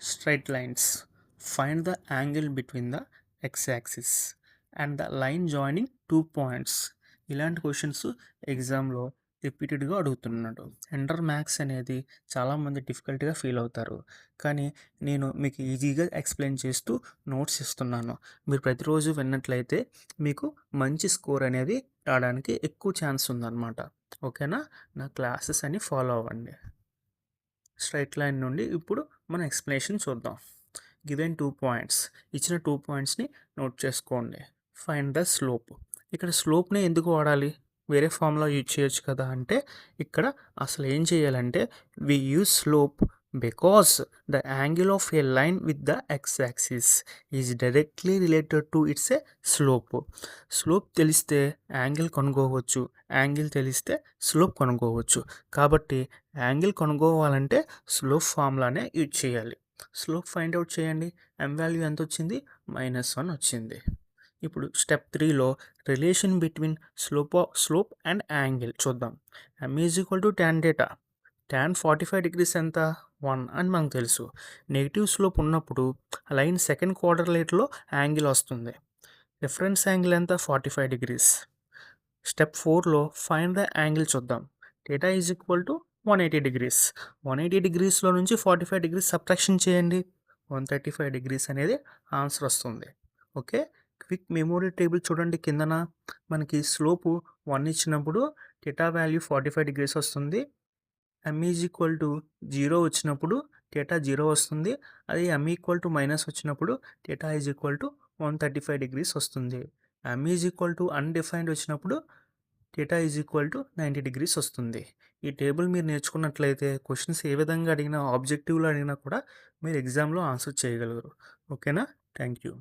Straight lines. Find the angle between the x-axis and the line joining 2 points. ఇలాంటి questions ఎగ్జామ్లో రిపీటెడ్గా అడుగుతున్నాడు. Enter maths అనేది చాలామంది డిఫికల్ట్గా ఫీల్ అవుతారు, కానీ నేను మీకు ఈజీగా ఎక్స్ప్లెయిన్ చేస్తూ నోట్స్ ఇస్తున్నాను. మీరు ప్రతిరోజు విన్నట్లయితే మీకు మంచి స్కోర్ అనేది రావడానికి ఎక్కువ ఛాన్స్ ఉందన్నమాట. ఓకేనా? నా క్లాసెస్ అని ఫాలో అవ్వండి. స్ట్రైట్ లైన్ నుండి ఇప్పుడు మనం ఎక్స్ప్లెనేషన్ చూద్దాం. గివెన్ 2 పాయింట్స్, ఇచ్చిన 2 పాయింట్స్ని నోట్ చేసుకోండి. Find the slope. ఇక్కడ స్లోప్ని ఎందుకు వాడాలి? వేరే ఫార్ములా యూజ్ చేయొచ్చు కదా అంటే, ఇక్కడ అసలు ఏం చేయాలంటే we use slope because the angle of a line with the x axis is directly related to its a slope. Slope తెలిస్తే యాంగిల్ కనుక్కోవచ్చు, యాంగిల్ తెలిస్తే స్లోప్ కనుక్కోవచ్చు. కాబట్టి యాంగిల్ కనుక్కోవాలంటే స్లోప్ ఫార్ములానే యూజ్ చేయాలి. స్లోప్ ఫైండ్ అవుట్ చేయండి. ఎం వాల్యూ ఎంత వచ్చింది? -1 వచ్చింది. ఇప్పుడు స్టెప్ 3లో relation between slope and angle చూద్దాం. m = tan theta. tan 45 degrees ఎంత? 1 అని మనకు తెలుసు. నెగిటివ్ స్లోప్ ఉన్నప్పుడు లైన్ సెకండ్ క్వాడ్రిలేటర్లో యాంగిల్ వస్తుంది. రిఫరెన్స్ యాంగిల్ ఎంత? 45 డిగ్రీస్. స్టెప్ 4లో ఫైండ్ ద యాంగిల్ చూద్దాం. Theta = 180 degrees. 180 డిగ్రీస్లో నుంచి 45 డిగ్రీస్ సబ్ట్రాక్షన్ చేయండి. 135 డిగ్రీస్ అనేది ఆన్సర్ వస్తుంది. ఓకే, క్విక్ మెమోరీ టేబుల్ చూడండి. కిందన మనకి స్లోపు 1 ఇచ్చినప్పుడు డేటా వాల్యూ 45 డిగ్రీస్ వస్తుంది. m = 0 వచ్చినప్పుడు డేటా 0 వస్తుంది. అదే m = మైనస్ వచ్చినప్పుడు డేటా = 135 డిగ్రీస్ వస్తుంది. m = అన్డిఫైన్డ్ వచ్చినప్పుడు డేటా = 90 డిగ్రీస్ వస్తుంది. ఈ టేబుల్ మీరు నేర్చుకున్నట్లయితే క్వశ్చన్స్ ఏ విధంగా అడిగినా, ఆబ్జెక్టివ్లో అడిగినా కూడా మీరు ఎగ్జామ్లో ఆన్సర్ చేయగలరు. ఓకేనా? Thank you.